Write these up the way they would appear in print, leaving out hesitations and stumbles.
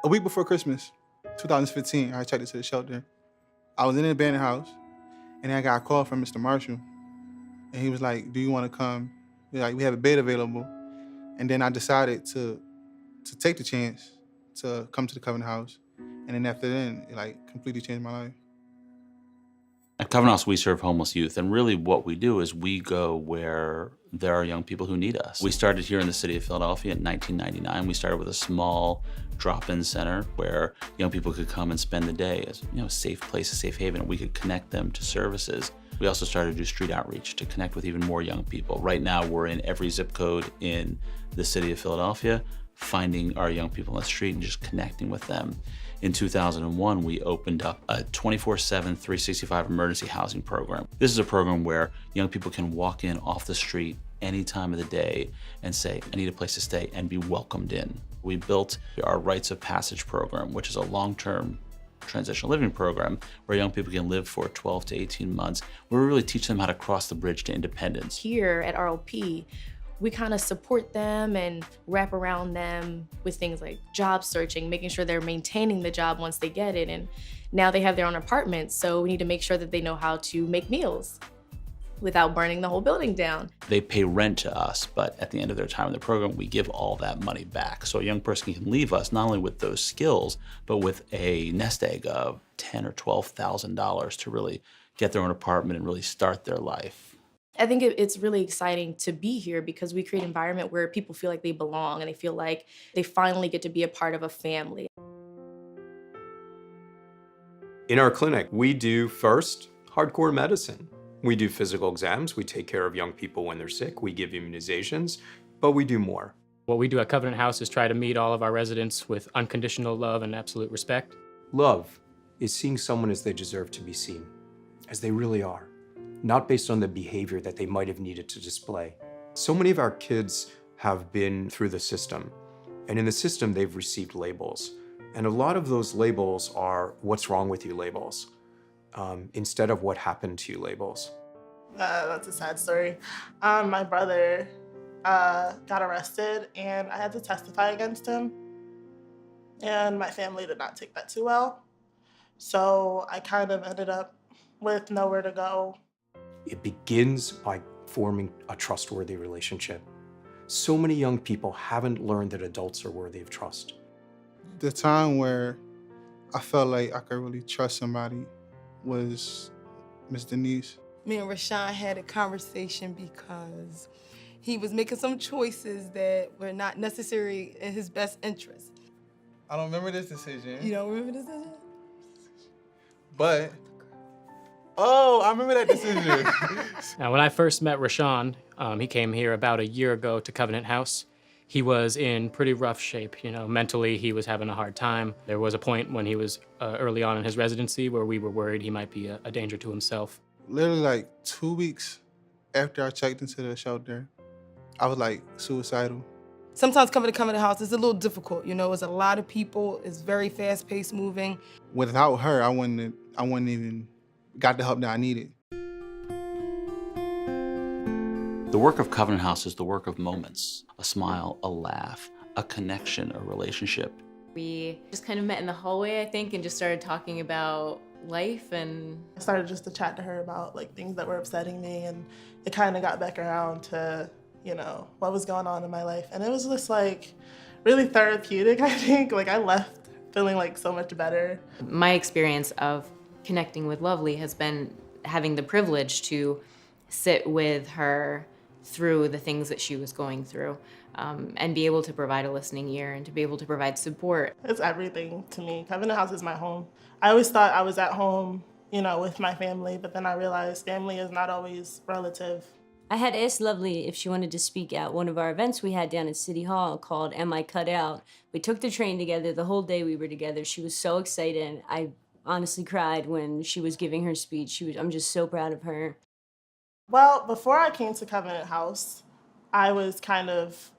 A week before Christmas, 2015, I checked into the shelter. I was in an abandoned house, and then I got a call from Mr. Marshall, and he was like, "Do you want to come? We have a bed available." And then I decided to take the chance to come to the Covenant House, and then after then, it completely changed my life. At Covenant House, we serve homeless youth, and really what we do is we go where there are young people who need us. We started here in the city of Philadelphia in 1999. We started with a small drop-in center where young people could come and spend the day as a safe place, a safe haven, and we could connect them to services. We also started to do street outreach to connect with even more young people. Right now, we're in every zip code in the city of Philadelphia, finding our young people on the street and just connecting with them. In 2001, we opened up a 24/7, 365 emergency housing program. This is a program where young people can walk in off the street any time of the day and say, "I need a place to stay," and be welcomed in. We built our Rites of Passage program, which is a long-term transitional living program where young people can live for 12 to 18 months, where we really teach them how to cross the bridge to independence. Here at ROP, we kind of support them and wrap around them with things like job searching, making sure they're maintaining the job once they get it. And now they have their own apartments, so we need to make sure that they know how to make meals without burning the whole building down. They pay rent to us, but at the end of their time in the program, we give all that money back. So a young person can leave us not only with those skills, but with a nest egg of $10,000 or $12,000 to really get their own apartment and really start their life. I think it's really exciting to be here because we create an environment where people feel like they belong and they feel like they finally get to be a part of a family. In our clinic, we do first hardcore medicine. We do physical exams, we take care of young people when they're sick, we give immunizations, but we do more. What we do at Covenant House is try to meet all of our residents with unconditional love and absolute respect. Love is seeing someone as they deserve to be seen, as they really are, not based on the behavior that they might have needed to display. So many of our kids have been through the system, and in the system they've received labels. And a lot of those labels are "what's wrong with you" labels, instead of "what happened to you" labels. That's a sad story. My brother got arrested and I had to testify against him. And my family did not take that too well. So I kind of ended up with nowhere to go. It begins by forming a trustworthy relationship. So many young people haven't learned that adults are worthy of trust. The time where I felt like I could really trust somebody was Miss Denise. Me and Rashawn had a conversation because he was making some choices that were not necessarily in his best interest. I don't remember this decision. You don't remember this decision? But, oh, I remember that decision. Now, when I first met Rashawn, he came here about a year ago to Covenant House. He was in pretty rough shape, mentally he was having a hard time. There was a point when he was early on in his residency where we were worried he might be a danger to himself. Literally like 2 weeks after I checked into the shelter, I was like suicidal. Sometimes coming to Covenant House is a little difficult, It's a lot of people, it's very fast-paced moving. Without her, I wouldn't even got the help that I needed. The work of Covenant House is the work of moments, a smile, a laugh, a connection, a relationship. We just kind of met in the hallway, I think, and just started talking about life. And I started just to chat to her about things that were upsetting me, and it kind of got back around to, what was going on in my life. And it was just really therapeutic, I think. I left feeling so much better. My experience of connecting with Lovely has been having the privilege to sit with her through the things that she was going through, and be able to provide a listening ear and to be able to provide support. It's everything to me. Covenant House is my home. I always thought I was at home, with my family, but then I realized family is not always relative. I had asked Lovely if she wanted to speak at one of our events we had down at City Hall called Am I Cut Out? We took the train together, the whole day we were together. She was so excited. I honestly cried when she was giving her speech. I'm just so proud of her. Well, before I came to Covenant House, I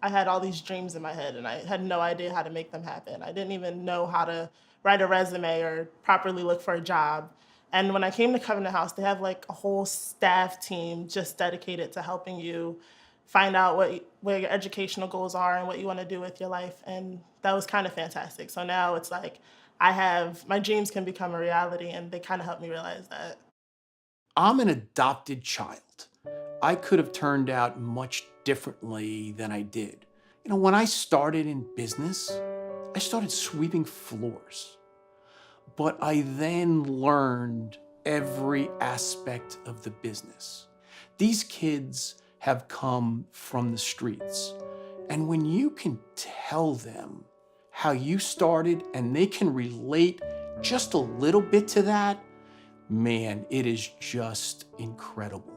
had all these dreams in my head and I had no idea how to make them happen. I didn't even know how to write a resume or properly look for a job. And when I came to Covenant House, they have a whole staff team just dedicated to helping you find out where your educational goals are and what you want to do with your life. And that was kind of fantastic. So now it's like my dreams can become a reality, and they kind of helped me realize that. I'm an adopted child. I could have turned out much differently than I did. You know, when I started in business, I started sweeping floors. But I then learned every aspect of the business. These kids have come from the streets. And when you can tell them how you started and they can relate just a little bit to that, man, it is just incredible.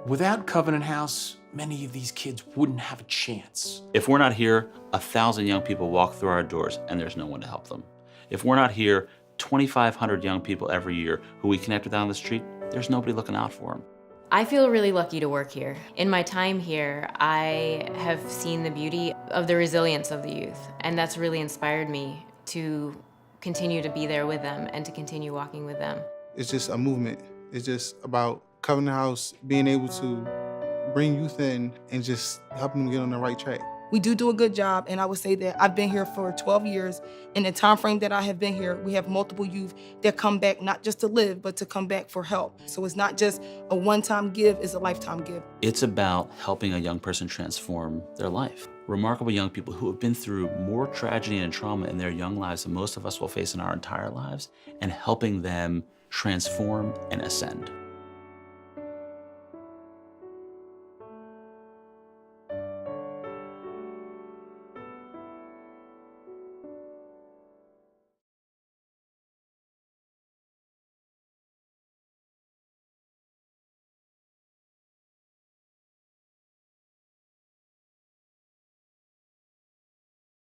Without Covenant House, many of these kids wouldn't have a chance. If we're not here, 1,000 young people walk through our doors and there's no one to help them. If we're not here, 2,500 young people every year who we connect with on the street, there's nobody looking out for them. I feel really lucky to work here. In my time here, I have seen the beauty of the resilience of the youth, and that's really inspired me to continue to be there with them and to continue walking with them. It's just a movement. It's just about Covenant House being able to bring youth in and just helping them get on the right track. We do a good job, and I would say that I've been here for 12 years. In the time frame that I have been here, we have multiple youth that come back not just to live, but to come back for help. So it's not just a one-time give, it's a lifetime give. It's about helping a young person transform their life. Remarkable young people who have been through more tragedy and trauma in their young lives than most of us will face in our entire lives, and helping them transform and ascend.